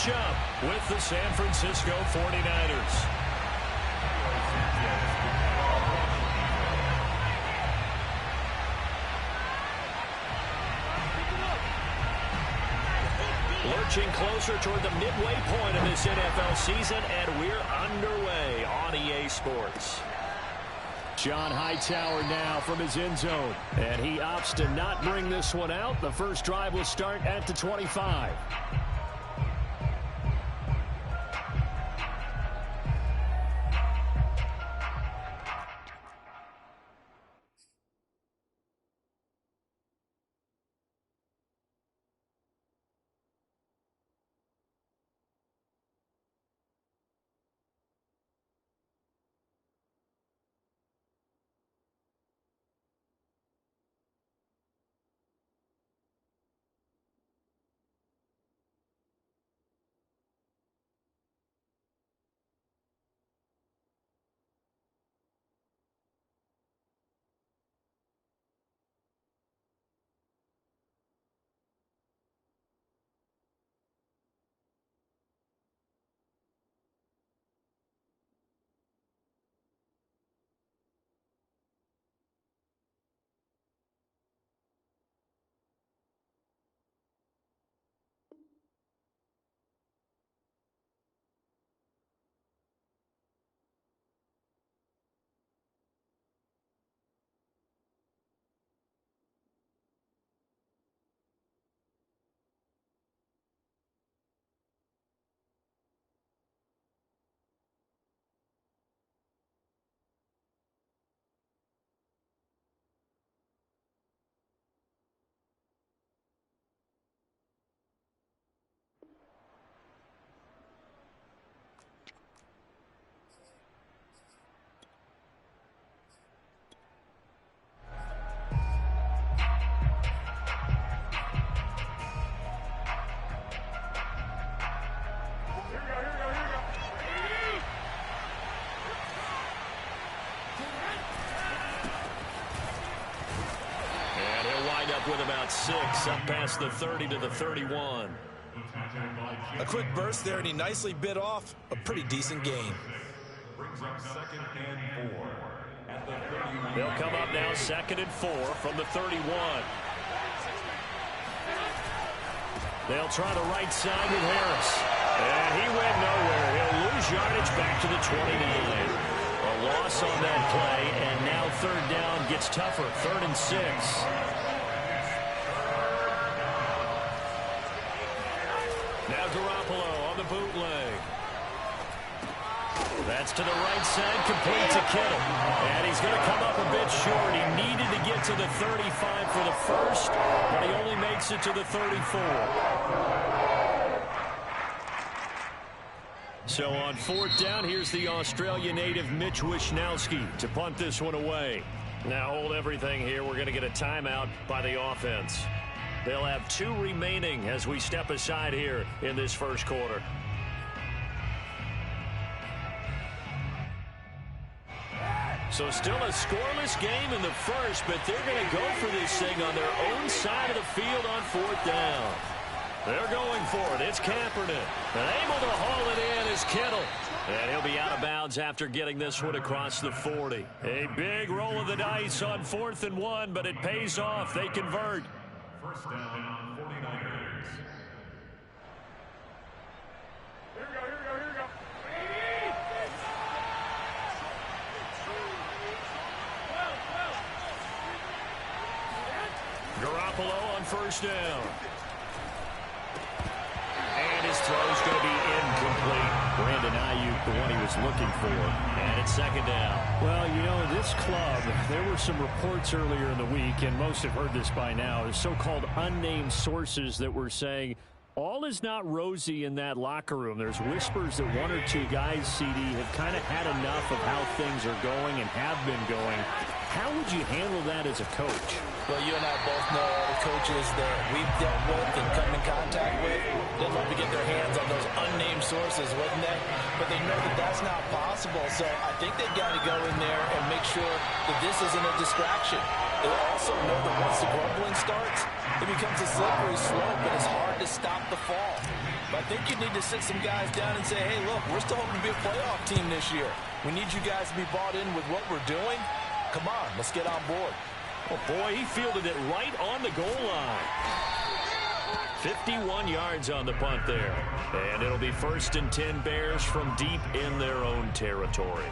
matchup with the San Francisco 49ers. Lurching closer toward the midway point of this NFL season, and we're underway on EA Sports. John Hightower now from his end zone, and he opts to not bring this one out. The first drive will start at the 25. With about 6 up past the 30 to the 31. A quick burst there, and he nicely bit off a pretty decent gain. Brings up 2nd and 4 at the 31. They'll come up now 2nd and 4 from the 31. They'll try the right side with Harris. And he went nowhere. He'll lose yardage back to the 29. A loss on that play, and now 3rd down gets tougher. 3rd and 6. Now Garoppolo on the bootleg. That's to the right side, complete to Kittle. And he's going to come up a bit short. He needed to get to the 35 for the first, but he only makes it to the 34. So on 4th down, here's the Australia native Mitch Wishnowsky to punt this one away. Now hold everything here. We're going to get a timeout by the offense. They'll have 2 remaining as we step aside here in this first quarter. So still a scoreless game in the first, but they're going to go for this thing on their own side of the field on 4th down. They're going for it. It's Kaepernick. And able to haul it in is Kittle. And he'll be out of bounds after getting this one across the 40. A big roll of the dice on 4th and 1, but it pays off. They convert. First down, 49ers. Here we go. Garoppolo on 1st down. And his throw's going to be incomplete. Brandon Ayuk, the one he was looking for. And it's 2nd down. Well, you know, this club, there were some reports earlier in the week, and most have heard this by now, the so-called unnamed sources that were saying all is not rosy in that locker room. There's whispers that 1 or 2 guys, CD, have kind of had enough of how things are going and have been going. How would you handle that as a coach? Well, you and I both know all the coaches that we've dealt with and come in contact with. They'd love to get their hands on those unnamed sources, wouldn't they? But they know that that's not possible. So I think they've got to go in there and make sure that this isn't a distraction. They also know that once the grumbling starts, it becomes a slippery slope, and it's hard to stop the fall. But I think you need to sit some guys down and say, hey, look, we're still hoping to be a playoff team this year. We need you guys to be bought in with what we're doing. Come on, let's get on board. Oh, boy, he fielded it right on the goal line. 51 yards on the punt there. And it'll be 1st and 10 Bears from deep in their own territory.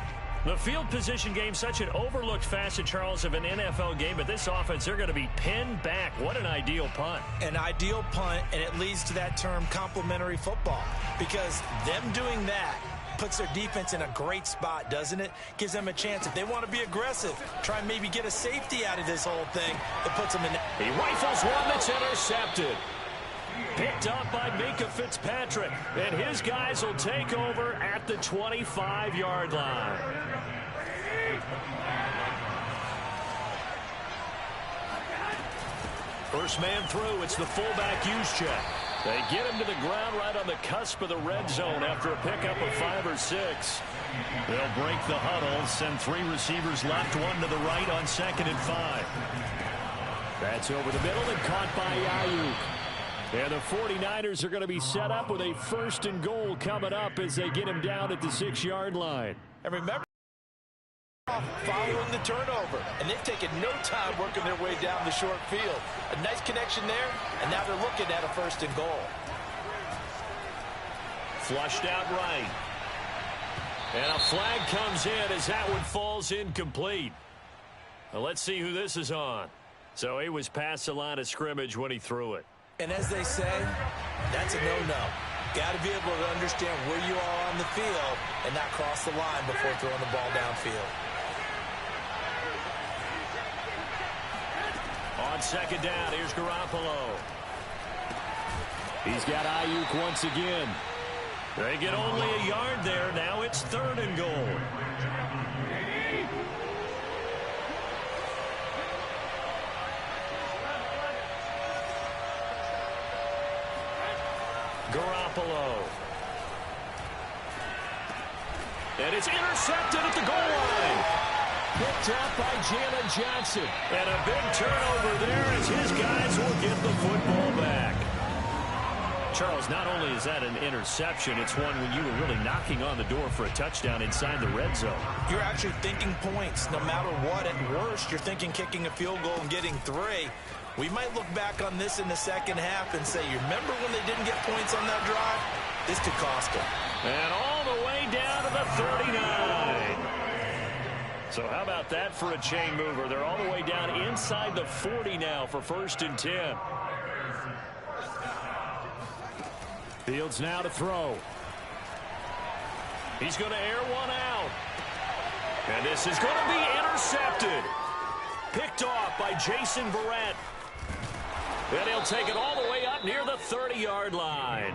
The field position game, such an overlooked facet, Charles, of an NFL game. But this offense, they're going to be pinned back. What an ideal punt. An ideal punt, and it leads to that term complementary football. Because them doing that puts their defense in a great spot, doesn't it? Gives them a chance. If they want to be aggressive, try and maybe get a safety out of this whole thing, it puts them in. He rifles one that's intercepted. Picked up by Minkah Fitzpatrick. And his guys will take over at the 25-yard line. First man through, it's the fullback Juszczyk. They get him to the ground right on the cusp of the red zone after a pickup of 5 or 6. They'll break the huddle, send 3 receivers left, 1 to the right on 2nd and 5. That's over the middle and caught by Aiyuk. And the 49ers are going to be set up with a 1st and goal coming up as they get him down at the 6-yard line. And remember, following the turnover, and they've taken no time working their way down the short field. A nice connection there, and now they're looking at a 1st and goal. Flushed out right. And a flag comes in as that one falls incomplete. Well, let's see who this is on. So he was past the line of scrimmage when he threw it. And as they say, that's a no-no. Got to be able to understand where you are on the field and not cross the line before throwing the ball downfield. On 2nd down, here's Garoppolo. He's got Aiyuk once again. They get only a yard there. Now it's 3rd and goal. Garoppolo. And it's intercepted at the goal line. Picked up by Jalen Johnson. And a big turnover there as his guys will get the football back. Charles, not only is that an interception, it's one when you were really knocking on the door for a touchdown inside the red zone. You're actually thinking points. No matter what, at worst, you're thinking kicking a field goal and getting 3. We might look back on this in the second half and say, you remember when they didn't get points on that drive? This could cost them. And all the way down to the 39. So how about that for a chain mover? They're all the way down inside the 40 now for 1st and 10. Fields now to throw. He's going to air one out. And this is going to be intercepted. Picked off by Jason Verrett. And he'll take it all the way up near the 30-yard line.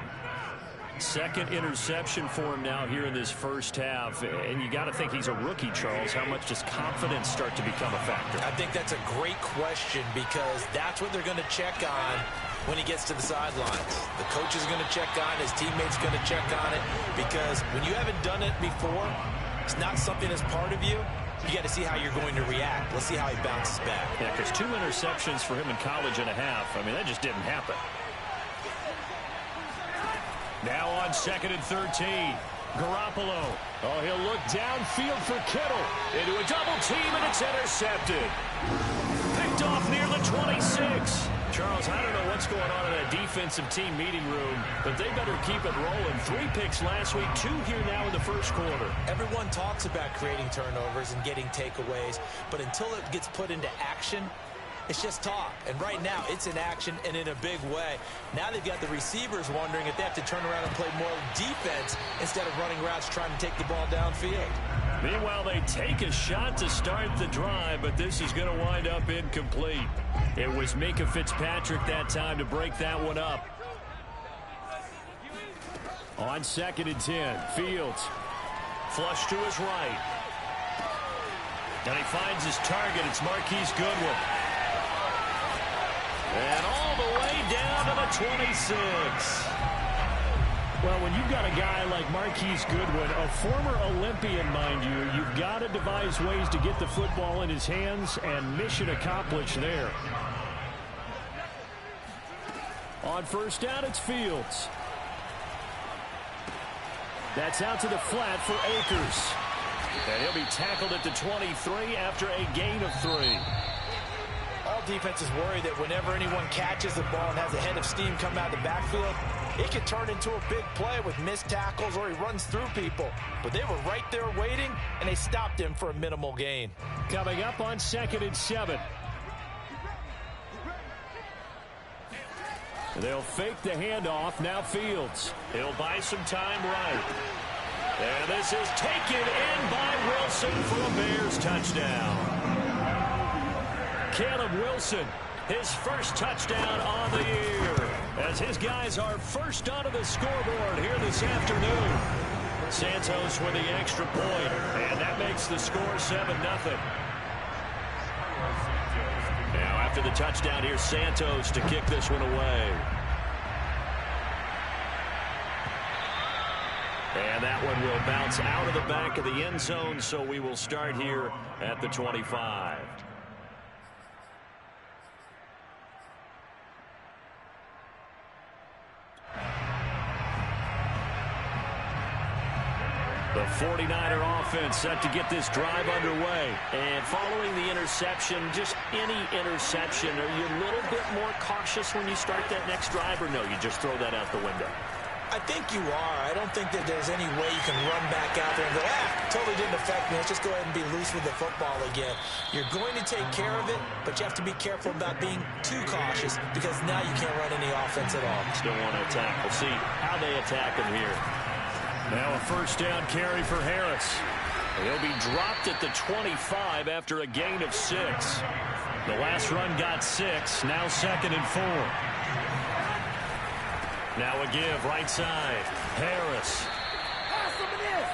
2nd interception for him now here in this first half. And you got to think he's a rookie, Charles. How much does confidence start to become a factor? I think that's a great question because that's what they're going to check on when he gets to the sidelines. The coach is going to check on, his teammates going to check on it, because when you haven't done it before, it's not something that's part of you. You got to see how you're going to react. Let's see how he bounces back. Yeah, because 2 interceptions for him in college and a half. I mean, that just didn't happen. Now on 2nd and 13. Garoppolo. Oh, he'll look downfield for Kittle. Into a double team, and it's intercepted. Picked off near the 26. Charles, I don't know what's going on in that defensive team meeting room, but they better keep it rolling. 3 picks last week, 2 here now in the first quarter. Everyone talks about creating turnovers and getting takeaways, but until it gets put into action, it's just talk. And right now, it's in action and in a big way. Now they've got the receivers wondering if they have to turn around and play more defense instead of running routes trying to take the ball downfield. Meanwhile, they take a shot to start the drive, but this is going to wind up incomplete. It was Minkah Fitzpatrick that time to break that one up. On 2nd and 10, Fields. Flush to his right. And he finds his target. It's Marquise Goodwin. And all the way down to the 26. Well, when you've got a guy like Marquise Goodwin, a former Olympian, mind you, you've got to devise ways to get the football in his hands, and mission accomplished there. On 1st down, it's Fields. That's out to the flat for Akers. And he'll be tackled at the 23 after a gain of 3. All defenses worry that whenever anyone catches the ball and has a head of steam come out of the backfield, it can turn into a big play with missed tackles or he runs through people. But they were right there waiting, and they stopped him for a minimal gain. Coming up on 2nd and 7. They'll fake the handoff. Now Fields. He'll buy some time right. And this is taken in by Wilson for a Bears touchdown. Caleb Wilson, his first touchdown on the year, as his guys are first onto the scoreboard here this afternoon. Santos with the extra point, and that makes the score 7-0. Now after the touchdown, here's Santos to kick this one away. And that one will bounce out of the back of the end zone, so we will start here at the 25. The 49er offense set to get this drive underway. And following the interception, just any interception, are you a little bit more cautious when you start that next drive, or no, you just throw that out the window? I think you are. I don't think that there's any way you can run back out there and go, totally didn't affect me. Let's just go ahead and be loose with the football again. You're going to take care of it, but you have to be careful about being too cautious because now you can't run any offense at all. Still want to attack. We'll see how they attack him here. Now a first down carry for Harris. He'll be dropped at the 25 after a gain of 6. The last run got 6. Now 2nd and 4. Now a give right side. Harris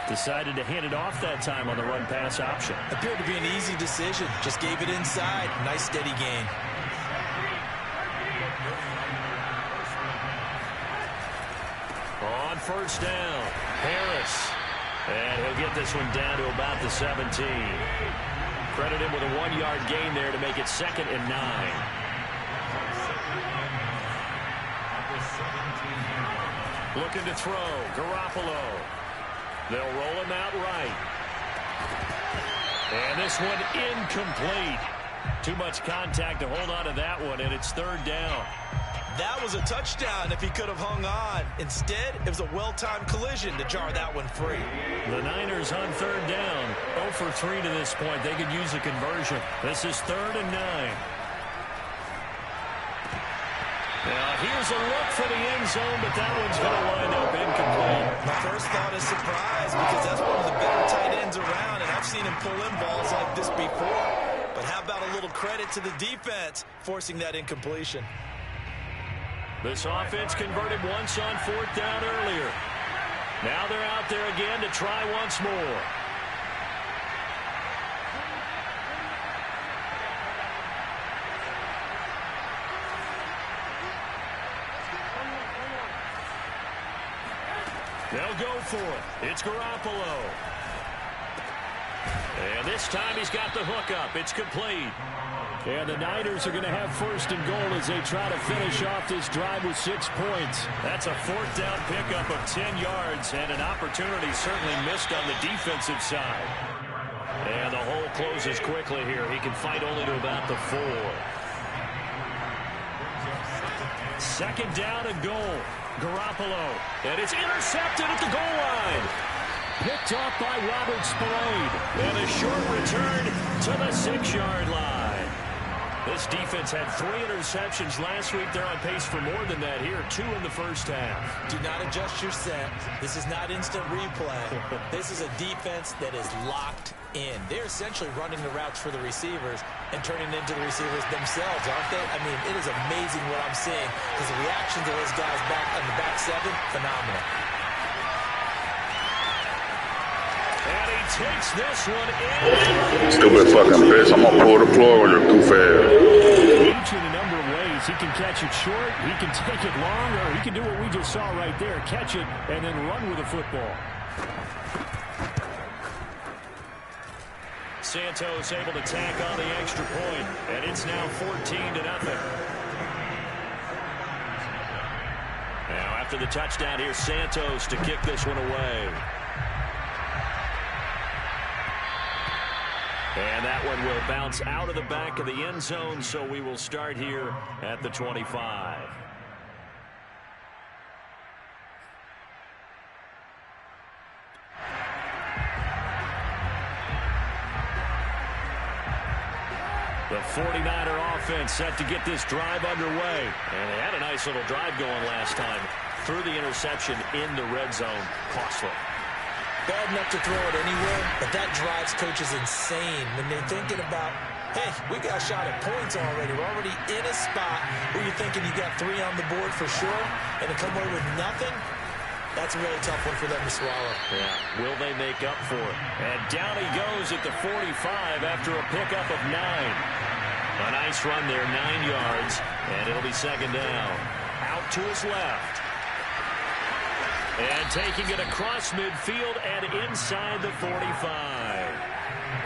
decided to hand it off that time on the run pass option. Appeared to be an easy decision. Just gave it inside. Nice steady gain. On first down, Harris. And he'll get this one down to about the 17. Credit him with a 1-yard gain there to make it 2nd and 9. Looking to throw, Garoppolo. They'll roll him out right. And this one incomplete. Too much contact to hold on to that one, and it's 3rd down. That was a touchdown if he could have hung on. Instead, it was a well-timed collision to jar that one free. The Niners on 3rd down. 0 for 3 to this point. They could use a conversion. This is 3rd and 9. Now here's a look for the end zone, but that one's going to wind up incomplete. My first thought is surprise because that's one of the better tight ends around, and I've seen him pull in balls like this before. But how about a little credit to the defense forcing that incompletion? This offense converted once on 4th down earlier. Now they're out there again to try once more. They'll go for it. It's Garoppolo. And this time he's got the hookup. It's complete. And the Niners are going to have 1st and goal as they try to finish off this drive with 6 points. That's a 4th down pickup of 10 yards and an opportunity certainly missed on the defensive side. And the hole closes quickly here. He can fight only to about the 4. 2nd down and goal. Garoppolo. And it's intercepted at the goal line. Picked off by Robert Spillane. And a short return to the 6-yard line. This defense had 3 interceptions last week. They're on pace for more than that here. 2 in the first half. Do not adjust your set. This is not instant replay. This is a defense that is locked in. They're essentially running the routes for the receivers and turning into the receivers themselves, aren't they? I mean, it is amazing what I'm seeing because the reactions of those guys back on the back 7, phenomenal. And he takes this one in. Stupid fucking bitch. I'm gonna pull the floor on your goof ass. Each in a number of ways. He can catch it short, he can take it long, or he can do what we just saw right there, catch it and then run with the football. Santos able to tack on the extra point, and it's now 14-0. Now after the touchdown. Here's Santos to kick this one away. And that one will bounce out of the back of the end zone, so we will start here at the 25. The 49er offense set to get this drive underway. And they had a nice little drive going last time. Threw the interception in the red zone. Costly. Bad enough to throw it anywhere, but that drives coaches insane when they're thinking about, hey, we got a shot at points already. We're already in a spot where you're thinking you got 3 on the board for sure, and to come away with nothing, that's a really tough one for them to swallow. Yeah, will they make up for it? And down he goes at the 45 after a pickup of 9. A nice run there, 9 yards, and it'll be second down. Out to his left. And taking it across midfield and inside the 45.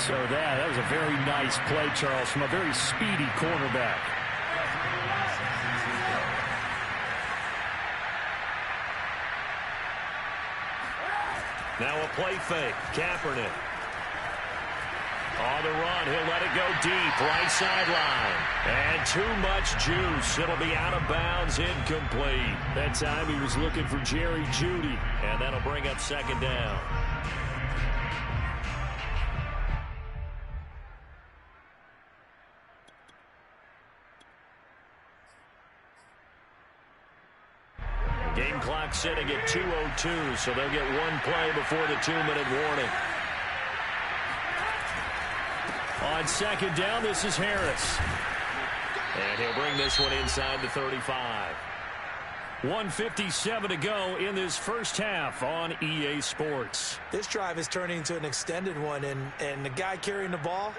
So that was a very nice play, Charles, from a very speedy cornerback. Now a play fake. Kaepernick. On the run, he'll let it go deep, right sideline. And too much juice. It'll be out of bounds, incomplete. That time he was looking for Jerry Jeudy. And that'll bring up second down. Game clock sitting at 2:02, so they'll get one play before the 2-minute warning. On second down, this is Harris. And he'll bring this one inside the 35. 1:57 to go in this first half on EA Sports. This drive is turning into an extended one, and the guy carrying the ball,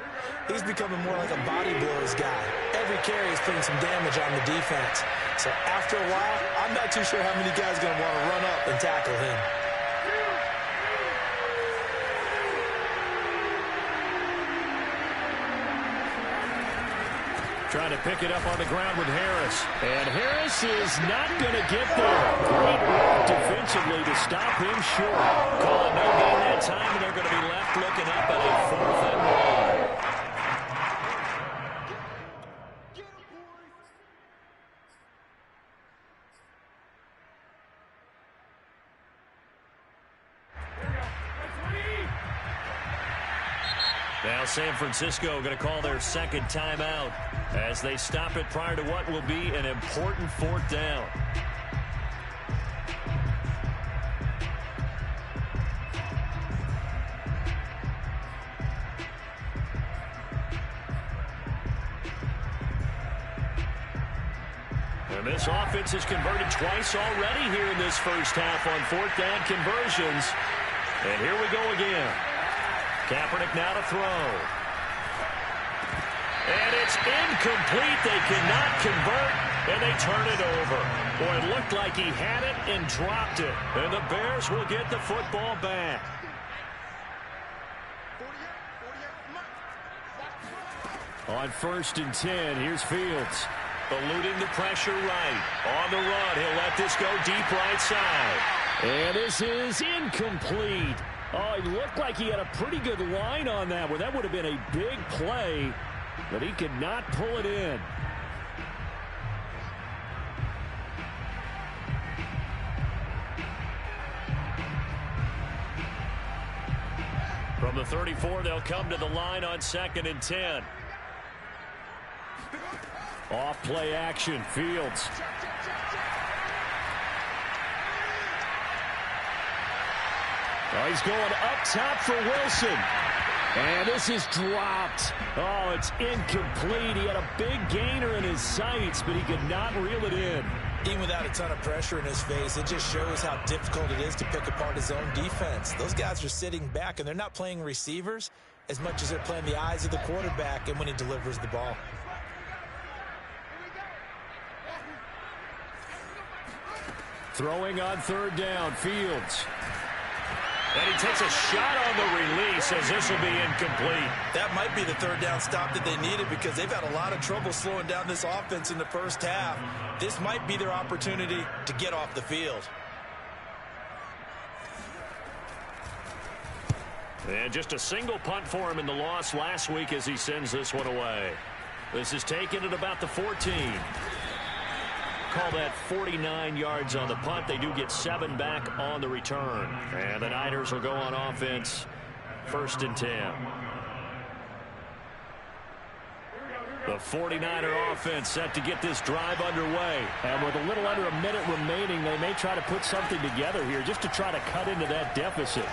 he's becoming more like a body blows guy. Every carry is putting some damage on the defense. So after a while, I'm not too sure how many guys are going to want to run up and tackle him. Trying to pick it up on the ground with Harris. And Harris is not going to get there. Great work defensively to stop him short. Call it no gain that time, and they're going to be left looking up at a 4th and 1. Now San Francisco going to call their second timeout as they stop it prior to what will be an important 4th down. And this offense has converted twice already here in this first half on 4th down conversions. And here we go again. Kaepernick now to throw. And it's incomplete. They cannot convert, and they turn it over. Boy, it looked like he had it and dropped it. And the Bears will get the football back. On 1st and 10, here's Fields. Eluding the pressure right. On the run, he'll let this go deep right side. And this is incomplete. Oh, it looked like he had a pretty good line on that one. That would have been a big play, but he could not pull it in. From the 34, they'll come to the line on 2nd and 10. Off play action, Fields. Oh, he's going up top for Wilson. And this is dropped. Oh, it's incomplete. He had a big gainer in his sights, but he could not reel it in. Even without a ton of pressure in his face, it just shows how difficult it is to pick apart his own defense. Those guys are sitting back, and they're not playing receivers as much as they're playing the eyes of the quarterback and when he delivers the ball. Throwing on 3rd down, Fields. And he takes a shot on the release as this will be incomplete. That might be the third down stop that they needed because they've had a lot of trouble slowing down this offense in the first half. This might be their opportunity to get off the field. And just a single punt for him in the loss last week as he sends this one away. This is taken at about the 14. Call that 49 yards on the punt. They do get 7 back on the return. And the Niners will go on offense, 1st and 10. The 49er offense set to get this drive underway. And with a little under a minute remaining, they may try to put something together here just to try to cut into that deficit.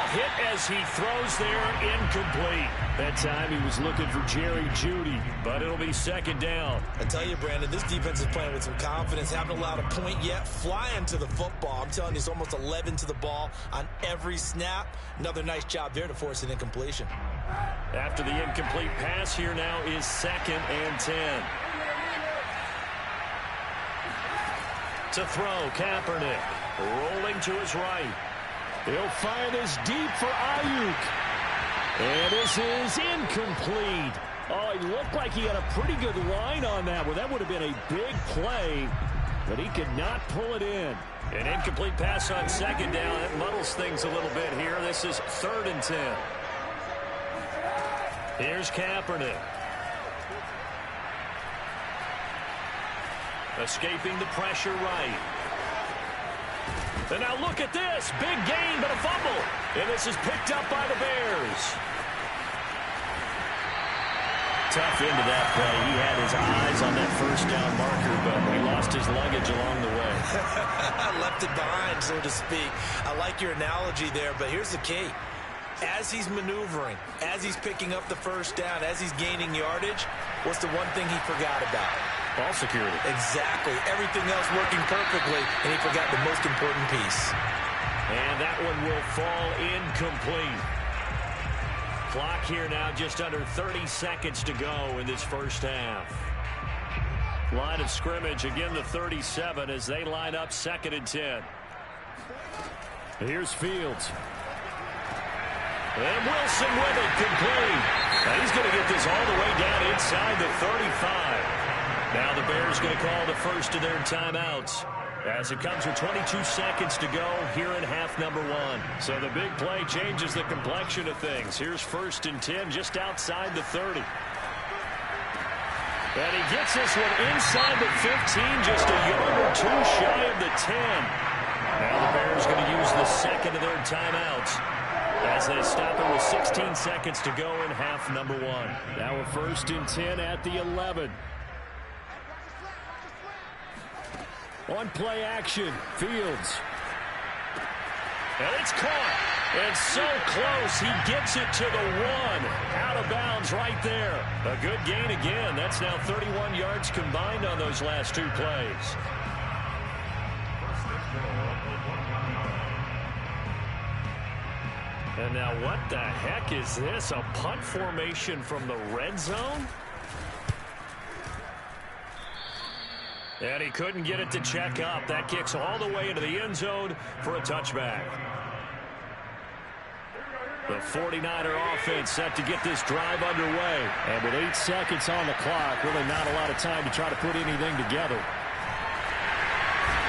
Hit as he throws there, incomplete. That time he was looking for Jerry Jeudy, but it'll be 2nd down. I tell you, Brandon, this defense is playing with some confidence. Haven't allowed a point yet. Flying to the football. I'm telling you, it's almost 11 to the ball on every snap. Another nice job there to force an incompletion. After the incomplete pass, here now is 2nd and 10. To throw, Kaepernick rolling to his right. He'll fire this deep for Ayuk. And this is incomplete. Oh, he looked like he had a pretty good line on that one. That would have been a big play, but he could not pull it in. An incomplete pass on 2nd down. It muddles things a little bit here. This is 3rd and 10. Here's Kaepernick. Escaping the pressure right. And now look at this. Big gain, but a fumble. And this is picked up by the Bears. Tough into that play. He had his eyes on that 1st down marker, but he lost his luggage along the way. Left it behind, so to speak. I like your analogy there, but here's the key. As he's maneuvering, as he's picking up the 1st down, as he's gaining yardage, what's the one thing he forgot about? Ball security. Exactly. Everything else working perfectly, and he forgot the most important piece. And that one will fall incomplete. Clock here now just under 30 seconds to go in this first half. Line of scrimmage, again the 37 as they line up 2nd and 10. Here's Fields. And Wilson with it, complete. Now he's going to get this all the way down inside the 35. Now the Bears going to call the first of their timeouts as it comes with 22 seconds to go here in half number 1. So the big play changes the complexion of things. Here's 1st and 10 just outside the 30. And he gets this one inside the 15, just a yard or 2 shy of the 10. Now the Bears going to use the 2nd of their timeouts as they stop it with 16 seconds to go in half number 1. Now a 1st and 10 at the 11. On play action, Fields. And it's caught. And so close, he gets it to the 1. Out of bounds right there. A good gain again. That's now 31 yards combined on those last 2 plays. And now what the heck is this? A punt formation from the red zone? And he couldn't get it to check up. That kicks all the way into the end zone for a touchback. The 49er offense set to get this drive underway. And with 8 seconds on the clock, really not a lot of time to try to put anything together.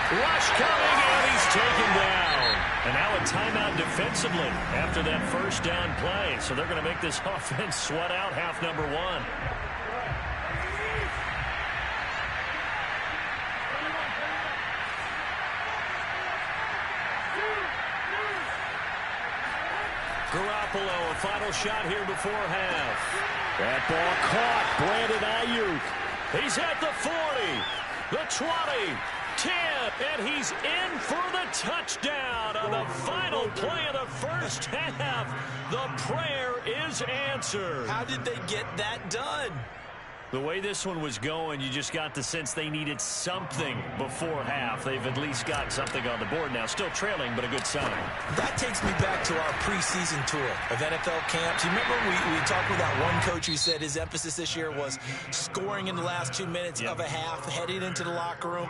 Rush coming, and he's taken down. And now a timeout defensively after that 1st down play. So they're going to make this offense sweat out half number 1. Garoppolo, a final shot here before half. That ball caught. Brandon Ayuk. He's at the 40, the 20, 10, and he's in for the touchdown on the final play of the first half. The prayer is answered. How did they get that done? The way this one was going, you just got the sense they needed something before half. They've at least got something on the board now. Still trailing, but a good sign. That takes me back to our preseason tour of NFL camps. You remember we talked with that one coach who said his emphasis this year was scoring in the last 2 minutes of a half, heading into the locker room.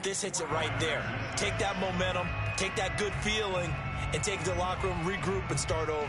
This hits it right there. Take that momentum, take that good feeling and take it to the locker room, regroup, and start over.